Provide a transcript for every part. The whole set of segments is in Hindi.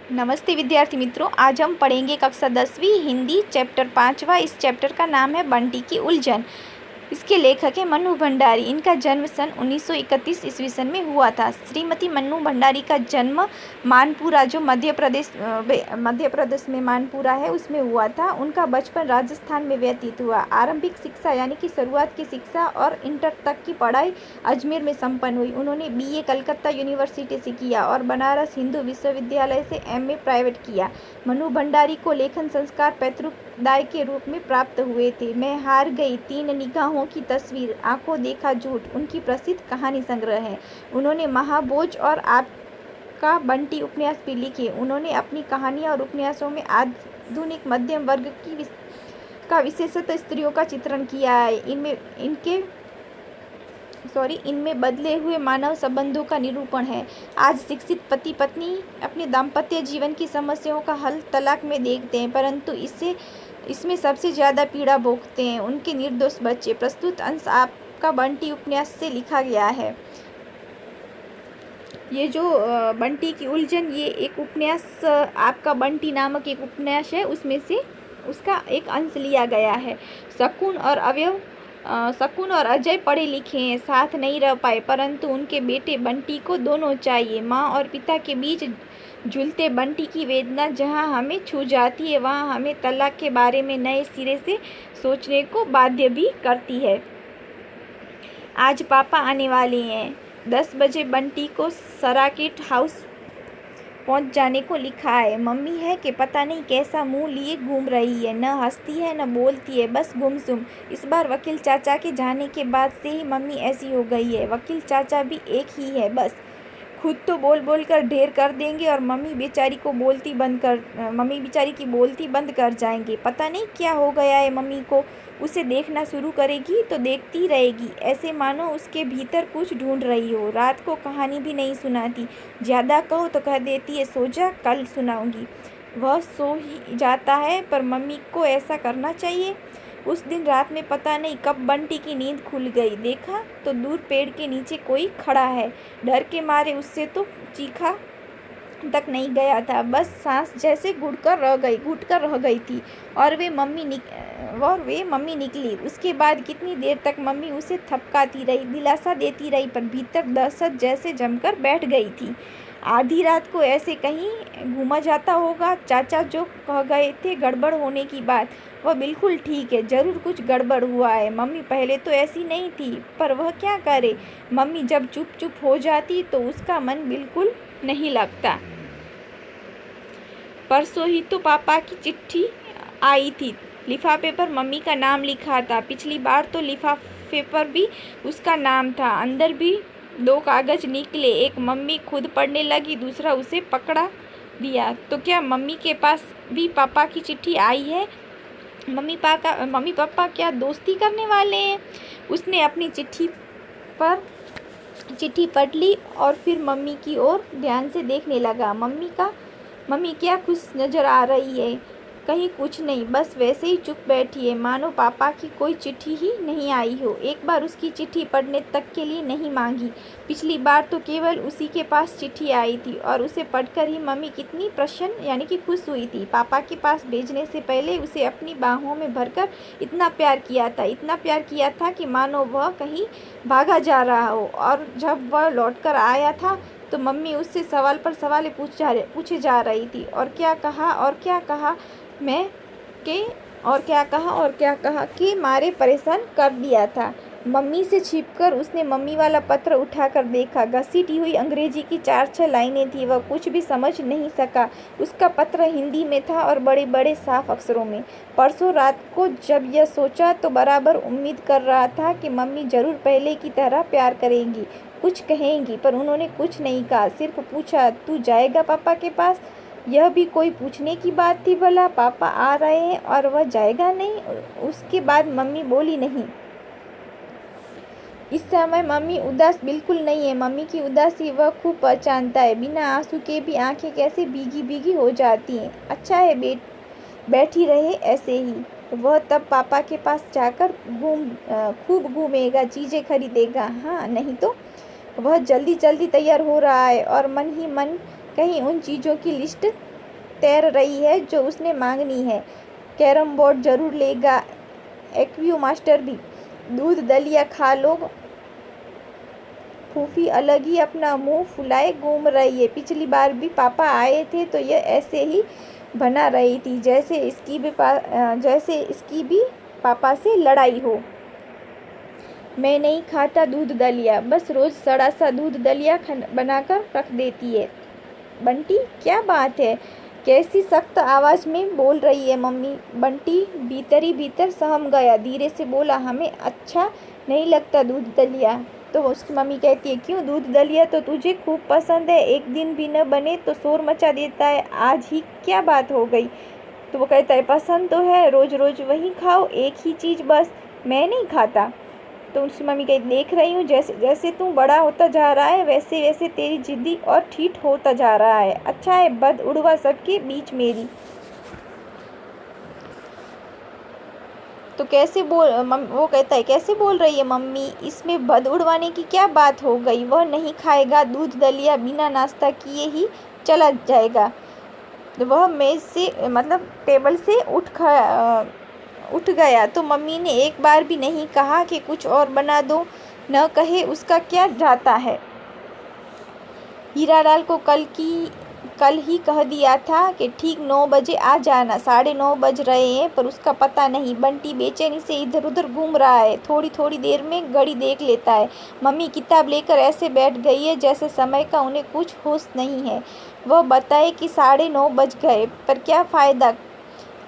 नमस्ते विद्यार्थी मित्रों, आज हम पढ़ेंगे कक्षा 10वीं हिंदी चैप्टर 5वां। इस चैप्टर का नाम है बंटी की उलझन। इसके लेखक हैं मन्नू भंडारी। इनका जन्म सन 1931 ईस्वी सन में हुआ था। श्रीमती मन्नू भंडारी का जन्म मानपुरा, जो मध्य प्रदेश में मानपुरा है, उसमें हुआ था। उनका बचपन राजस्थान में व्यतीत हुआ। आरंभिक शिक्षा यानी कि शुरुआत की शिक्षा और इंटर तक की पढ़ाई अजमेर में संपन्न हुई। उन्होंने बीए कलकत्ता यूनिवर्सिटी से किया और बनारस हिंदू विश्वविद्यालय से एमए प्राइवेट किया। मन्नू भंडारी को लेखन संस्कार पैतृक दाय के रूप में प्राप्त हुए थे। मैं हार गई, तीन निगाहों की तस्वीर, आंखों देखा झूठ उनकी प्रसिद्ध कहानी संग्रह है। उन्होंने महाभोज और आपका बंटी उपन्यास भी लिखे। उन्होंने अपनी कहानियां और उपन्यासों में आधुनिक मध्यम वर्ग का विशेषतः स्त्रियों का चित्रण किया है। इनमें बदले हुए मानव संबंधों का निरूपण है। आज शिक्षित पति पत्नी अपने दाम्पत्य जीवन की समस्याओं का हल तलाक में देखते हैं, परंतु इसमें सबसे ज़्यादा पीड़ा भोगते हैं उनके निर्दोष बच्चे। प्रस्तुत अंश आपका बंटी उपन्यास से लिखा गया है। ये जो बंटी की उलझन, ये एक उपन्यास, आपका बंटी नामक एक उपन्यास है, उसमें से उसका एक अंश लिया गया है। शकुन और अजय पढ़े लिखे हैं, साथ नहीं रह पाए, परंतु उनके बेटे बंटी को दोनों चाहिए। माँ और पिता के बीच झूलते बंटी की वेदना जहाँ हमें छू जाती है, वहाँ हमें तलाक के बारे में नए सिरे से सोचने को बाध्य भी करती है। आज पापा आने वाले हैं। 10 बजे बंटी को सराकिट हाउस पहुंच जाने को लिखा है। मम्मी है कि पता नहीं कैसा मुंह लिए घूम रही है, न हंसती है न बोलती है, बस गुमसुम। इस बार वकील चाचा के जाने के बाद से ही मम्मी ऐसी हो गई है। वकील चाचा भी एक ही है, बस खुद तो बोल बोल कर ढेर कर देंगे और मम्मी बेचारी की बोलती बंद कर जाएंगे। पता नहीं क्या हो गया है मम्मी को। उसे देखना शुरू करेगी तो देखती रहेगी, ऐसे मानो उसके भीतर कुछ ढूंढ रही हो। रात को कहानी भी नहीं सुनाती, ज़्यादा कहो तो कह देती है सो जा, कल सुनाऊंगी। वह सो ही जाता है, पर मम्मी को ऐसा करना चाहिए। उस दिन रात में पता नहीं कब बंटी की नींद खुल गई। देखा तो दूर पेड़ के नीचे कोई खड़ा है। डर के मारे उससे तो चीखा तक नहीं गया था, बस सांस जैसे घुट कर रह गई थी। और वे मम्मी निकली। उसके बाद कितनी देर तक मम्मी उसे थपकाती रही, दिलासा देती रही, पर भीतर दहशत जैसे जमकर बैठ गई थी। आधी रात को ऐसे कहीं घूमा जाता होगा। चाचा जो कह गए थे गड़बड़ होने की बात, वह बिल्कुल ठीक है, जरूर कुछ गड़बड़ हुआ है। मम्मी पहले तो ऐसी नहीं थी, पर वह क्या करे। मम्मी जब चुप चुप हो जाती तो उसका मन बिल्कुल नहीं लगता। परसों ही तो पापा की चिट्ठी आई थी, लिफाफे पर मम्मी का नाम लिखा था। पिछली बार तो लिफाफे पर भी उसका नाम था। अंदर भी 2 कागज निकले, एक मम्मी खुद पढ़ने लगी, दूसरा उसे पकड़ा दिया। तो क्या मम्मी के पास भी पापा की चिट्ठी आई है? मम्मी पापा क्या दोस्ती करने वाले हैं? उसने अपनी चिट्ठी पढ़ ली और फिर मम्मी की ओर ध्यान से देखने लगा। मम्मी क्या खुश नजर आ रही है? कहीं कुछ नहीं, बस वैसे ही चुप बैठी है, मानो पापा की कोई चिट्ठी ही नहीं आई हो। एक बार उसकी चिट्ठी पढ़ने तक के लिए नहीं मांगी। पिछली बार तो केवल उसी के पास चिट्ठी आई थी और उसे पढ़कर ही मम्मी कितनी प्रसन्न यानी कि खुश हुई थी। पापा के पास भेजने से पहले उसे अपनी बाहों में भरकर इतना प्यार किया था कि मानो वह कहीं भागा जा रहा हो। और जब वह लौटकर आया था तो मम्मी उससे सवाल पर सवाल पूछे जा रही थी। और क्या कहा कि मारे परेशान कर दिया था। मम्मी से छिपकर उसने मम्मी वाला पत्र उठाकर देखा। घसीटी हुई अंग्रेजी की 4-6 लाइनें थी। वह कुछ भी समझ नहीं सका। उसका पत्र हिंदी में था और बड़े बड़े साफ अक्षरों में। परसों रात को जब यह सोचा तो बराबर उम्मीद कर रहा था कि मम्मी जरूर पहले की तरह प्यार करेंगी, कुछ कहेंगी, पर उन्होंने कुछ नहीं कहा। सिर्फ पूछा, तू जाएगा पापा के पास? यह भी कोई पूछने की बात थी भला? पापा आ रहे हैं और वह जाएगा नहीं? उसके बाद मम्मी बोली नहीं। इस समय मम्मी उदास बिल्कुल नहीं है। मम्मी की उदासी वह खूब पहचानता है। बिना आंसू के भी आंखें कैसे भीगी भीगी हो जाती हैं। अच्छा है बैठी रहे ऐसे ही। वह तब पापा के पास जाकर खूब घूमेगा, चीज़ें खरीदेगा। हाँ, नहीं तो वह जल्दी जल्दी तैयार हो रहा है और मन ही मन कहीं उन चीज़ों की लिस्ट तैर रही है जो उसने मांगनी है। कैरम बोर्ड जरूर लेगा, एक्वियो मास्टर भी। दूध दलिया खा लो। फूफी अलग ही अपना मुंह फुलाए घूम रही है। पिछली बार भी पापा आए थे तो ये ऐसे ही बना रही थी जैसे इसकी भी पापा से लड़ाई हो। मैं नहीं खाता दूध दलिया, बस रोज़ सड़ा सा दूध दलिया बनाकर रख देती है। बंटी क्या बात है, कैसी सख्त आवाज़ में बोल रही है मम्मी। बंटी भीतर ही भीतर सहम गया, धीरे से बोला, हमें अच्छा नहीं लगता दूध दलिया। तो उसकी मम्मी कहती है, क्यों, दूध दलिया तो तुझे खूब पसंद है, एक दिन भी न बने तो शोर मचा देता है, आज ही क्या बात हो गई। तो वो कहता है, पसंद तो है, रोज़ रोज़ वही खाओ, एक ही चीज़ बस। मैं नहीं खाता। तो उसकी मम्मी कहती, देख रही हूँ जैसे जैसे तू बड़ा होता जा रहा है वैसे वैसे तेरी जिद्दी और ठीठ होता जा रहा है। अच्छा है, बद उड़वा सबके बीच मेरी। तो कैसे वो कहता है, कैसे बोल रही है मम्मी, इसमें बद उड़वाने की क्या बात हो गई। वह नहीं खाएगा दूध दलिया, बिना नाश्ता किए ही चला जाएगा। वह मेज़ से मतलब टेबल से उठ गया तो मम्मी ने एक बार भी नहीं कहा कि कुछ और बना दो, न कहे उसका क्या जाता है। हीरालाल को कल ही कह दिया था कि ठीक 9 बजे आ जाना, 9:30 बज रहे हैं पर उसका पता नहीं। बंटी बेचैनी से इधर उधर घूम रहा है, थोड़ी थोड़ी देर में घड़ी देख लेता है। मम्मी किताब लेकर ऐसे बैठ गई है जैसे समय का उन्हें कुछ होश नहीं है। वह बताए कि 9:30 बज गए पर क्या फ़ायदा,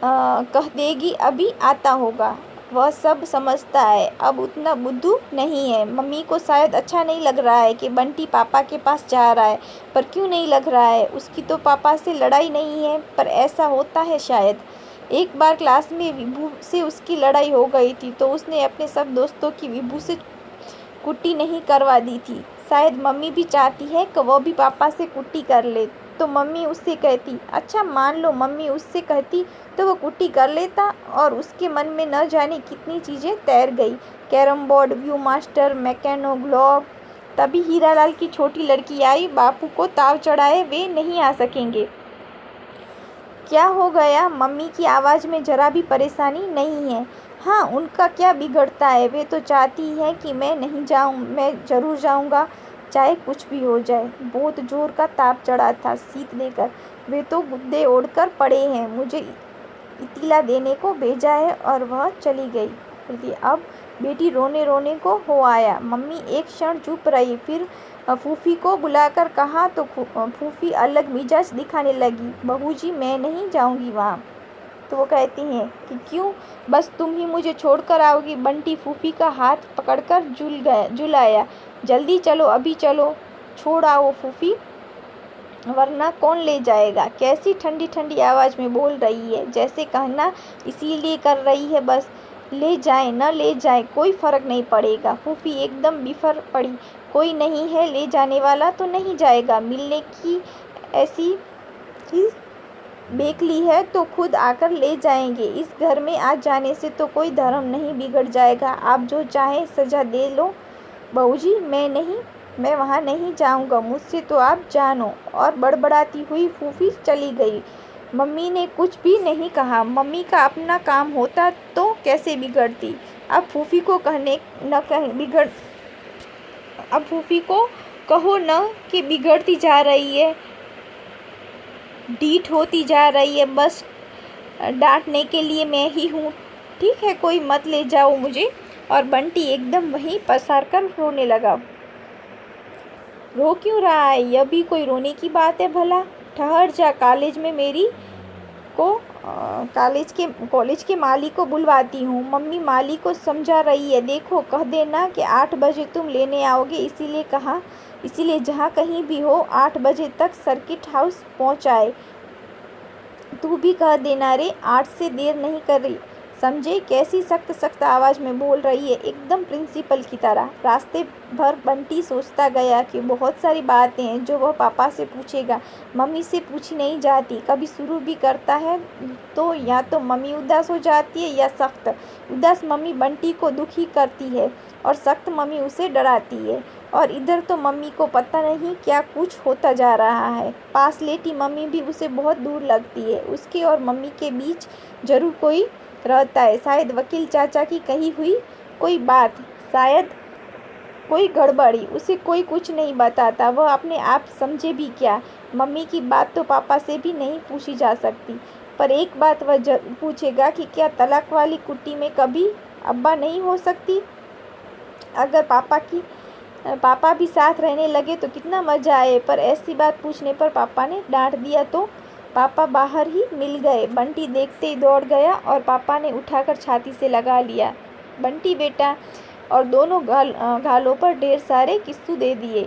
कह देगी अभी आता होगा। वह सब समझता है, अब उतना बुद्धू नहीं है। मम्मी को शायद अच्छा नहीं लग रहा है कि बंटी पापा के पास जा रहा है, पर क्यों नहीं लग रहा है, उसकी तो पापा से लड़ाई नहीं है, पर ऐसा होता है शायद। एक बार क्लास में विभू से उसकी लड़ाई हो गई थी तो उसने अपने सब दोस्तों की विभू से कुट्टी नहीं करवा दी थी। शायद मम्मी भी चाहती है कि वह भी पापा से कुट्टी कर ले, तो मम्मी उससे कहती, अच्छा मान लो मम्मी उससे कहती तो वो कुट्टी कर लेता, और उसके मन में न जाने कितनी चीज़ें तैर गई, carrom board, view master, mechano globe. तभी हीरालाल की छोटी लड़की आई, बापू को ताव चढ़ाए वे नहीं आ सकेंगे। क्या हो गया, मम्मी की आवाज़ में जरा भी परेशानी नहीं है। हाँ, उनका क्या बिगड़ता है, वे तो चाहती है कि मैं नहीं जाऊँ, मैं ज़रूर जाऊँगा चाहे कुछ भी हो जाए। बहुत जोर का ताप चढ़ा था शीत लेकर, वे तो गुद्दे ओढ़कर पड़े हैं, मुझे इतिला देने को भेजा है। और वह चली गई। बोलती, अब बेटी रोने रोने को हो आया। मम्मी एक क्षण चुप रही, फिर फूफी को बुलाकर कहा तो फूफी अलग मिजाज दिखाने लगी, बहू जी मैं नहीं जाऊंगी वहाँ। तो वो कहती हैं कि क्यों, बस तुम ही मुझे छोड़कर आओगी। बंटी फूफी का हाथ पकड़कर झूल आया, जल्दी चलो, अभी चलो, छोड़ आओ फूफी, वरना कौन ले जाएगा। कैसी ठंडी ठंडी आवाज़ में बोल रही है, जैसे कहना इसीलिए कर रही है बस, ले जाए न ले जाए कोई फ़र्क नहीं पड़ेगा। फूफी एकदम बिफर पड़ी, कोई नहीं है ले जाने वाला तो नहीं जाएगा, मिलने की ऐसी ही बेकली है तो खुद आकर ले जाएंगे। इस घर में आ जाने से तो कोई धर्म नहीं बिगड़ जाएगा, आप जो चाहें सजा दे लो। बहू जी मैं वहाँ नहीं जाऊँगा, मुझसे तो आप जानो। और बड़बड़ाती हुई फूफी चली गई। मम्मी ने कुछ भी नहीं कहा, मम्मी का अपना काम होता तो कैसे बिगड़ती। अब फूफी को अब फूफी को कहो न कि बिगड़ती जा रही है, ढीठ होती जा रही है, बस डांटने के लिए मैं ही हूँ। ठीक है, कोई मत ले जाओ मुझे। और बंटी एकदम वहीं पसार कर रोने लगा। रो क्यों रहा है, यह भी कोई रोने की बात है भला। ठहर जा, कॉलेज के माली को बुलवाती हूँ। मम्मी माली को समझा रही है, देखो कह देना कि 8 बजे तुम लेने आओगे, इसीलिए जहाँ कहीं भी हो 8 बजे तक सर्किट हाउस पहुँचाए। तू भी कह देना रे, 8 से देर नहीं कर रही, समझे। कैसी सख्त आवाज़ में बोल रही है, एकदम प्रिंसिपल की तरह। रास्ते भर बंटी सोचता गया कि बहुत सारी बातें हैं जो वह पापा से पूछेगा, मम्मी से पूछी नहीं जाती। कभी शुरू भी करता है तो या तो मम्मी उदास हो जाती है या सख्त। उदास मम्मी बंटी को दुखी करती है और सख्त मम्मी उसे डराती है। और इधर तो मम्मी को पता नहीं क्या कुछ होता जा रहा है। पास लेटी मम्मी भी उसे बहुत दूर लगती है। उसके और मम्मी के बीच जरूर कोई रहता है, शायद वकील चाचा की कही हुई कोई बात, शायद कोई गड़बड़ी। उसे कोई कुछ नहीं बताता, वह अपने आप समझे भी क्या। मम्मी की बात तो पापा से भी नहीं पूछी जा सकती, पर एक बात वह जरूर पूछेगा कि क्या तलाक वाली कुट्टी में कभी अब्बा नहीं हो सकती। अगर पापा भी साथ रहने लगे तो कितना मज़ा आए। पर ऐसी बात पूछने पर पापा ने डांट दिया तो पापा बाहर ही मिल गए। बंटी देखते ही दौड़ गया और पापा ने उठाकर छाती से लगा लिया। बंटी बेटा, और दोनों गालों पर ढेर सारे किस्सू दे दिए।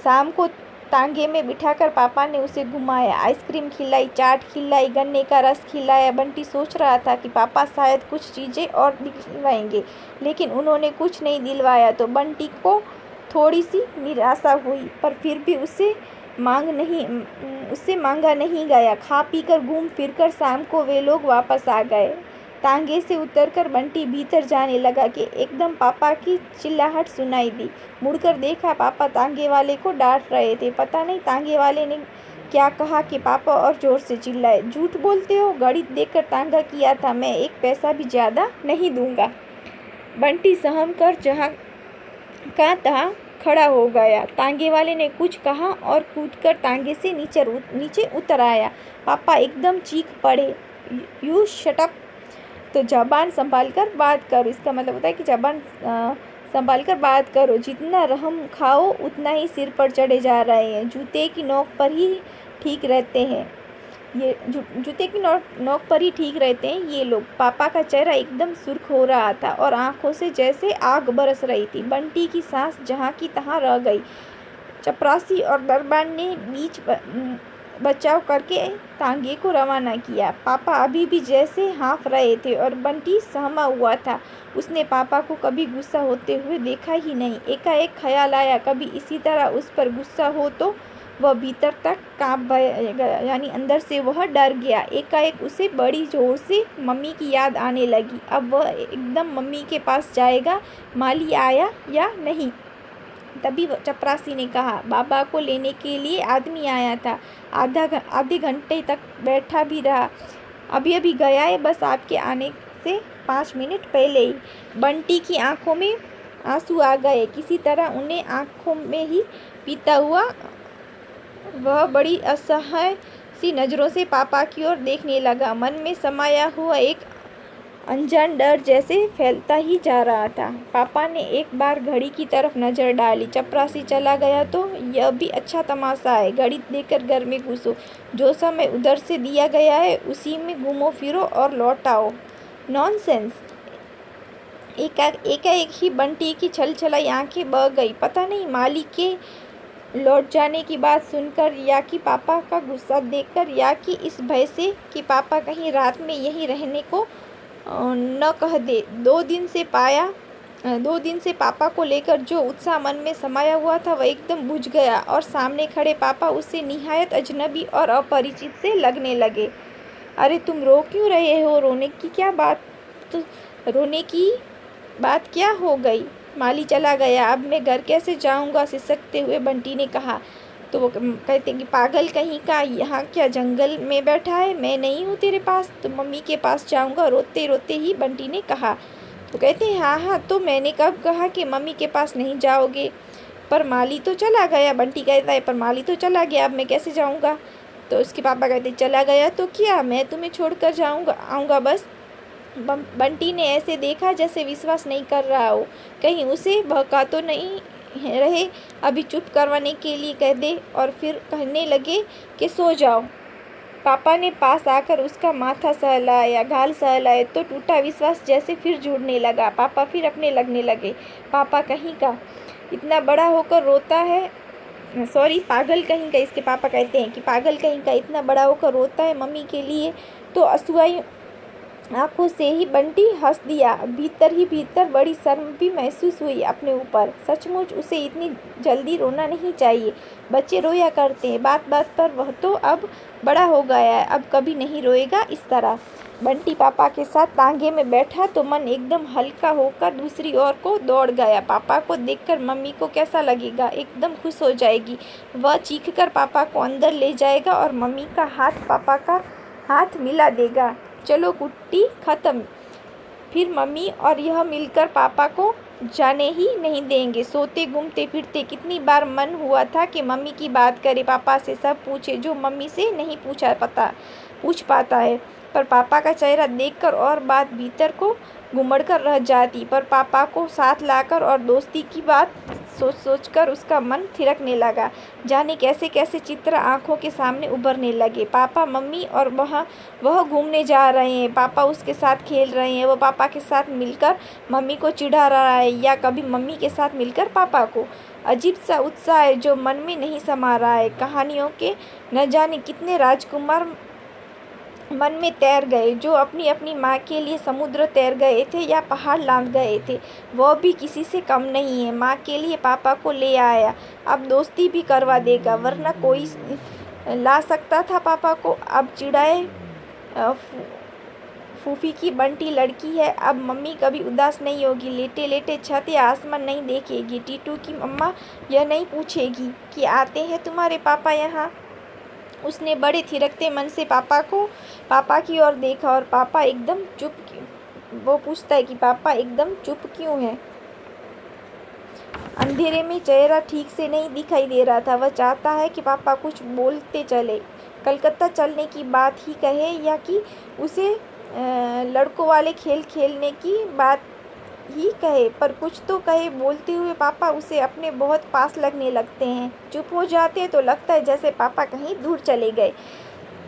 शाम को तांगे में बिठाकर पापा ने उसे घुमाया, आइसक्रीम खिलाई, चाट खिलाई, गन्ने का रस खिलाया। बंटी सोच रहा था कि पापा शायद कुछ चीज़ें और दिलवाएंगे, लेकिन उन्होंने कुछ नहीं दिलवाया तो बंटी को थोड़ी सी निराशा हुई। पर फिर भी उससे मांगा नहीं गया। खा पी कर घूम फिर कर शाम को वे लोग वापस आ गए। तांगे से उतरकर बंटी भीतर जाने लगा कि एकदम पापा की चिल्लाहट सुनाई दी। मुड़कर देखा, पापा तांगे वाले को डांट रहे थे। पता नहीं तांगे वाले ने क्या कहा कि पापा और जोर से चिल्लाए, झूठ बोलते हो, गणित देकर तांगा किया था, मैं एक पैसा भी ज़्यादा नहीं दूंगा। बंटी सहम कर जहाँ का तहाँ खड़ा हो गया। तांगे वाले ने कुछ कहा और कूदकर तांगे से नीचे उतर आया। पापा एकदम चीख पड़े, यू शट अप, तो जबान संभाल कर बात करो। इसका मतलब होता है कि जबान संभाल कर बात करो। जितना रहम खाओ उतना ही सिर पर चढ़े जा रहे हैं। जूते की नोक पर ही ठीक रहते हैं ये लोग। पापा का चेहरा एकदम सुर्ख हो रहा था और आंखों से जैसे आग बरस रही थी। बंटी की सांस जहाँ की तहाँ रह गई। चपरासी और दरबान ने बीच बचाव करके तांगे को रवाना किया। पापा अभी भी जैसे हाँफ रहे थे और बंटी सहमा हुआ था। उसने पापा को कभी गुस्सा होते हुए देखा ही नहीं। एकाएक ख्याल आया, कभी इसी तरह उस पर गुस्सा हो तो वह भीतर तक कांप गया, यानी अंदर से वह डर गया। एकाएक उसे बड़ी जोर से मम्मी की याद आने लगी। अब वह एकदम मम्मी के पास जाएगा, माली आया या नहीं। तभी चपरासी ने कहा, बाबा को लेने के लिए आदमी आया था, आधे घंटे तक बैठा भी रहा, अभी गया है, बस आपके आने से 5 मिनट पहले ही। बंटी की आंखों में आंसू आ गए। किसी तरह उन्हें आंखों में ही पीता हुआ वह बड़ी असहाय सी नज़रों से पापा की ओर देखने लगा। मन में समाया हुआ एक अनजान डर जैसे फैलता ही जा रहा था। पापा ने एक बार घड़ी की तरफ नज़र डाली। चपरासी चला गया तो यह भी अच्छा तमाशा है, घड़ी देकर घर में घुसो, जो समय उधर से दिया गया है उसी में घूमो फिरो और लौट आओ। नॉनसेंस। एकाएक ही बंटी की छलछलाई आंखें बह गई। पता नहीं माली के लौट जाने की बात सुनकर, या कि पापा का गुस्सा देखकर, या कि इस भय से कि पापा कहीं रात में यहीं रहने को न कह दे। 2 दिन से पापा को लेकर जो उत्साह मन में समाया हुआ था वह एकदम बुझ गया और सामने खड़े पापा उससे निहायत अजनबी और अपरिचित से लगने लगे। अरे तुम रो क्यों रहे हो? रोने की बात क्या हो गई? माली चला गया, अब मैं घर कैसे जाऊंगा? सिसकते हुए बंटी ने कहा। तो वो कहते कि पागल कहीं का, यहाँ क्या जंगल में बैठा है? मैं नहीं हूँ तेरे पास, तो मम्मी के पास जाऊँगा, रोते रोते ही बंटी ने कहा। तो कहते हैं हाँ, तो मैंने कब कहा कि मम्मी के पास नहीं जाओगे? पर माली तो चला गया। बंटी कहता है पर माली तो चला गया, अब मैं कैसे जाऊँगा? तो उसके पापा कहते चला गया तो क्या, मैं तुम्हें छोड़कर आऊँगा बस। बंटी ने ऐसे देखा जैसे विश्वास नहीं कर रहा हो, कहीं उसे बहका तो नहीं रहे। अभी चुप करवाने के लिए कह दे। और फिर कहने लगे कि सो जाओ। पापा ने पास आकर उसका माथा सहलाया, गाल सहलाए तो टूटा विश्वास जैसे फिर जुड़ने लगा। पापा फिर अपने लगने लगे। पापा कहीं का इतना बड़ा होकर रोता है, पागल कहीं का, इसके पापा कहते हैं कि पागल कहीं का इतना बड़ा होकर रोता है मम्मी के लिए। तो असुआई आंखों से ही बंटी हंस दिया। भीतर ही भीतर बड़ी शर्म भी महसूस हुई अपने ऊपर। सचमुच उसे इतनी जल्दी रोना नहीं चाहिए, बच्चे रोया करते हैं बात बात पर। वह तो अब बड़ा हो गया है, अब कभी नहीं रोएगा इस तरह। बंटी पापा के साथ तांगे में बैठा तो मन एकदम हल्का होकर दूसरी ओर को दौड़ गया। पापा को देखकर मम्मी को कैसा लगेगा, एकदम खुश हो जाएगी। वह चीखकर पापा को अंदर ले जाएगा और मम्मी का हाथ पापा का हाथ मिला देगा। चलो कुट्टी खत्म। फिर मम्मी और यह मिलकर पापा को जाने ही नहीं देंगे। सोते घूमते फिरते कितनी बार मन हुआ था कि मम्मी की बात करे, पापा से सब पूछे जो मम्मी से नहीं पूछ पाता है। पर पापा का चेहरा देखकर और बात भीतर को घुमड़कर रह जाती। पर पापा को साथ लाकर और दोस्ती की बात सोचकर उसका मन थिरकने लगा। जाने कैसे कैसे चित्र आंखों के सामने उभरने लगे। पापा मम्मी और वह घूमने जा रहे हैं, पापा उसके साथ खेल रहे हैं, वह पापा के साथ मिलकर मम्मी को चिढ़ा रहा है या कभी मम्मी के साथ मिलकर पापा को। अजीब सा उत्साह है जो मन में नहीं समा रहा है। कहानियों के न जाने कितने राजकुमार मन में तैर गए, जो अपनी अपनी माँ के लिए समुद्र तैर गए थे या पहाड़ लांघ गए थे। वह भी किसी से कम नहीं है। माँ के लिए पापा को ले आया, अब दोस्ती भी करवा देगा, वरना कोई ला सकता था पापा को। अब चिढ़ाए फूफी की बंटी लड़की है, अब मम्मी कभी उदास नहीं होगी। लेटे लेटे छत या आसमान नहीं देखेगी। टीटू की मम्मा यह नहीं पूछेगी कि आते हैं तुम्हारे पापा यहाँ। उसने बड़े थिरकते मन से पापा की ओर देखा और पापा एकदम चुप क्यों। वो पूछता है कि पापा एकदम चुप क्यों है। अंधेरे में चेहरा ठीक से नहीं दिखाई दे रहा था। वह चाहता है कि पापा कुछ बोलते चले, कलकत्ता चलने की बात ही कहे या कि उसे लड़कों वाले खेल खेलने की बात ही कहे, पर कुछ तो कहे। बोलते हुए पापा उसे अपने बहुत पास लगने लगते हैं। चुप हो जाते हैं तो लगता है जैसे पापा कहीं दूर चले गए,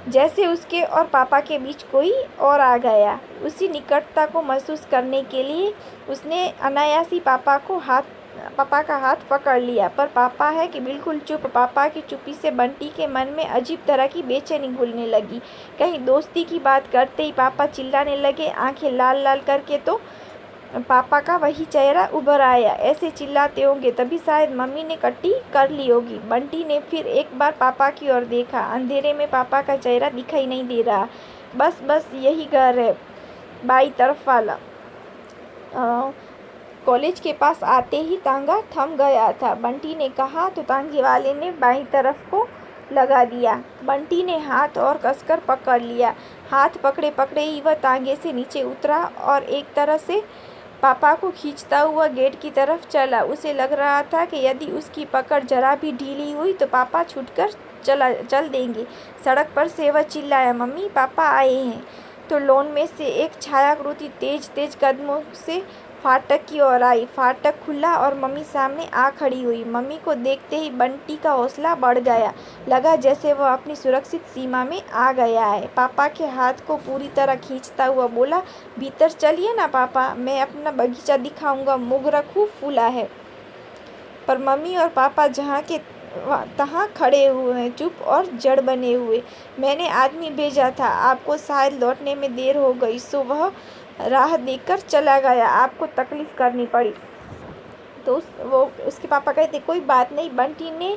जैसे उसके और पापा के बीच कोई और आ गया। उसी निकटता को महसूस करने के लिए उसने अनायासी पापा का हाथ पकड़ लिया। पर पापा है कि बिल्कुल चुप। पापा की चुप्पी से बंटी के मन में अजीब तरह की बेचैनी घुलने लगी। कहीं दोस्ती की बात करते ही पापा चिल्लाने लगे, आंखें लाल लाल करके, तो पापा का वही चेहरा उभर आया। ऐसे चिल्लाते होंगे तभी शायद मम्मी ने कट्टी कर ली होगी। बंटी ने फिर एक बार पापा की ओर देखा। अंधेरे में पापा का चेहरा दिखाई नहीं दे रहा। बस यही घर है, बाई तरफ वाला। कॉलेज के पास आते ही तांगा थम गया था। बंटी ने कहा तो तांगे वाले ने बाई तरफ को लगा दिया। बंटी ने हाथ और कसकर पकड़ लिया। हाथ पकड़े पकड़े ही वह तांगे से नीचे उतरा और एक तरह से पापा को खींचता हुआ गेट की तरफ चला। उसे लग रहा था कि यदि उसकी पकड़ जरा भी ढीली हुई तो पापा छूटकर चल देंगे। सड़क पर से वह चिल्लाया, मम्मी पापा आए हैं। तो लॉन में से एक छायाकृति तेज तेज कदमों से फाटक की ओर आई। फाटक खुला और मम्मी सामने आ खड़ी हुई। मम्मी को देखते ही बंटी का हौसला बढ़ गया। लगा जैसे वह अपनी सुरक्षित सीमा में आ गया है। पापा के हाथ को पूरी तरह खींचता हुआ बोला, भीतर चलिए ना पापा, मैं अपना बगीचा दिखाऊंगा, मोगरा खूब फूला है। पर मम्मी और पापा जहाँ के तहाँ खड़े हुए हैं, चुप और जड़ बने हुए। मैंने आदमी भेजा था, आपको शायद लौटने में देर हो गई, सो वह राह देखकर चला गया, आपको तकलीफ़ करनी पड़ी। तो उसके पापा कहते, कोई बात नहीं। बंटी ने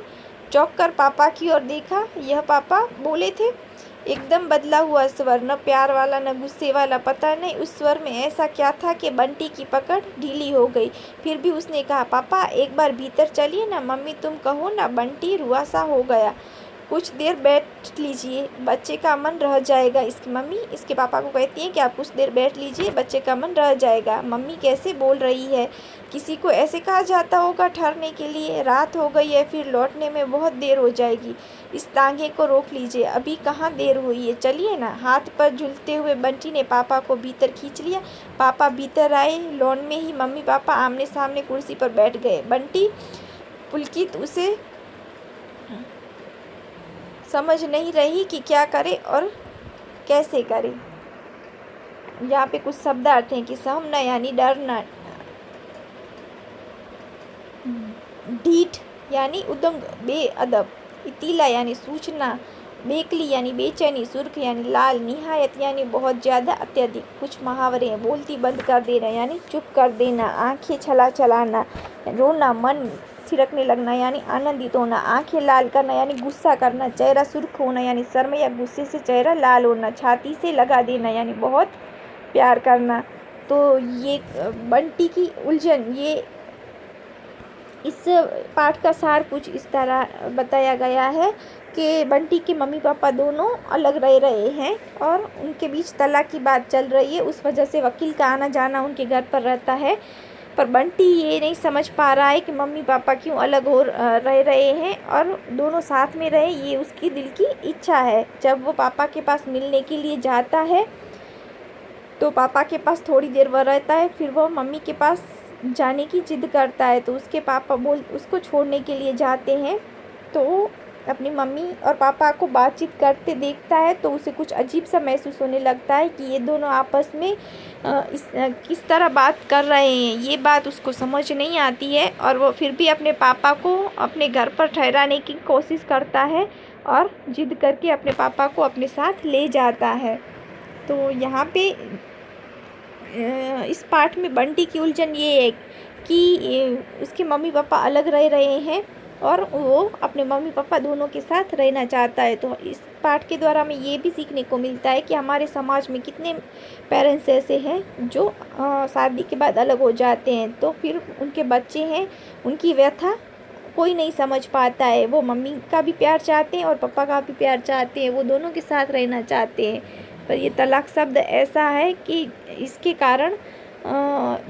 चौंक कर पापा की ओर देखा। यह पापा बोले थे, एकदम बदला हुआ स्वर, न प्यार वाला न गुस्से वाला। पता नहीं उस स्वर में ऐसा क्या था कि बंटी की पकड़ ढीली हो गई। फिर भी उसने कहा, पापा एक बार भीतर चलिए ना, मम्मी तुम कहो ना। बंटी रुआसा हो गया। कुछ देर बैठ लीजिए, बच्चे का मन रह जाएगा। इसकी मम्मी इसके पापा को कहती हैं कि आप कुछ देर बैठ लीजिए, बच्चे का मन रह जाएगा। मम्मी कैसे बोल रही है, किसी को ऐसे कहा जाता होगा ठहरने के लिए। रात हो गई है, फिर लौटने में बहुत देर हो जाएगी। इस तांगे को रोक लीजिए, अभी कहाँ देर हुई है, चलिए ना। हाथ पर झूलते हुए बंटी ने पापा को भीतर खींच लिया। पापा भीतर आए। लॉन में ही मम्मी पापा आमने सामने कुर्सी पर बैठ गए। बंटी पुलकित, उसे समझ नहीं रही कि क्या करे और कैसे करे। यहाँ पे कुछ शब्दार्थ हैं कि सहमना यानी डरना, ढीठ यानी उदंग बेअदब, इतीला यानी सूचना, बेकली यानी बेचैनी, सुर्ख यानी लाल, निहायत यानी बहुत ज़्यादा, अत्यधिक। कुछ मुहावरे हैं। बोलती बंद कर देना यानी चुप कर देना, आंखें छला छलाना, रोना, मन थिरकने लगना यानी आनंदित होना, आंखें लाल करना यानी गुस्सा करना, चेहरा सुर्ख होना यानी शर्म या गुस्से से चेहरा लाल होना, छाती से लगा देना यानी बहुत प्यार करना। तो ये बंटी की उलझन, ये इस पाठ का सार कुछ इस तरह बताया गया है कि बंटी के मम्मी पापा दोनों अलग रह रहे हैं और उनके बीच तलाक की बात चल रही है। उस वजह से वकील का आना जाना उनके घर पर रहता है, पर बंटी ये नहीं समझ पा रहा है कि मम्मी पापा क्यों अलग हो रह रहे हैं और दोनों साथ में रहे, ये उसकी दिल की इच्छा है। जब वो पापा के पास मिलने के लिए जाता है तो पापा के पास थोड़ी देर वह रहता है, फिर वो मम्मी के पास जाने की जिद करता है, तो उसके पापा उसको छोड़ने के लिए जाते हैं। तो अपनी मम्मी और पापा को बातचीत करते देखता है तो उसे कुछ अजीब सा महसूस होने लगता है कि ये दोनों आपस में किस तरह बात कर रहे हैं। ये बात उसको समझ नहीं आती है और वो फिर भी अपने पापा को अपने घर पर ठहराने की कोशिश करता है और जिद करके अपने पापा को अपने साथ ले जाता है। तो यहाँ पे इस पाठ में बंटी की उलझन ये है कि उसके मम्मी पापा अलग रह रहे हैं और वो अपने मम्मी पापा दोनों के साथ रहना चाहता है। तो इस पाठ के द्वारा हमें ये भी सीखने को मिलता है कि हमारे समाज में कितने पेरेंट्स ऐसे हैं जो शादी के बाद अलग हो जाते हैं, तो फिर उनके बच्चे हैं, उनकी व्यथा कोई नहीं समझ पाता है। वो मम्मी का भी प्यार चाहते हैं और पापा का भी प्यार चाहते हैं, वो दोनों के साथ रहना चाहते हैं, पर ये तलाक शब्द ऐसा है कि इसके कारण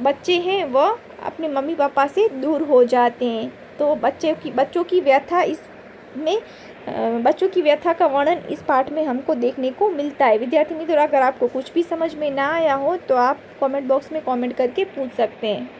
बच्चे हैं वह अपने मम्मी पापा से दूर हो जाते हैं। तो बच्चों की व्यथा इसमें बच्चों की व्यथा का वर्णन इस पाठ में हमको देखने को मिलता है। विद्यार्थी मित्रों, अगर आपको कुछ भी समझ में ना आया हो तो आप कमेंट बॉक्स में कमेंट करके पूछ सकते हैं।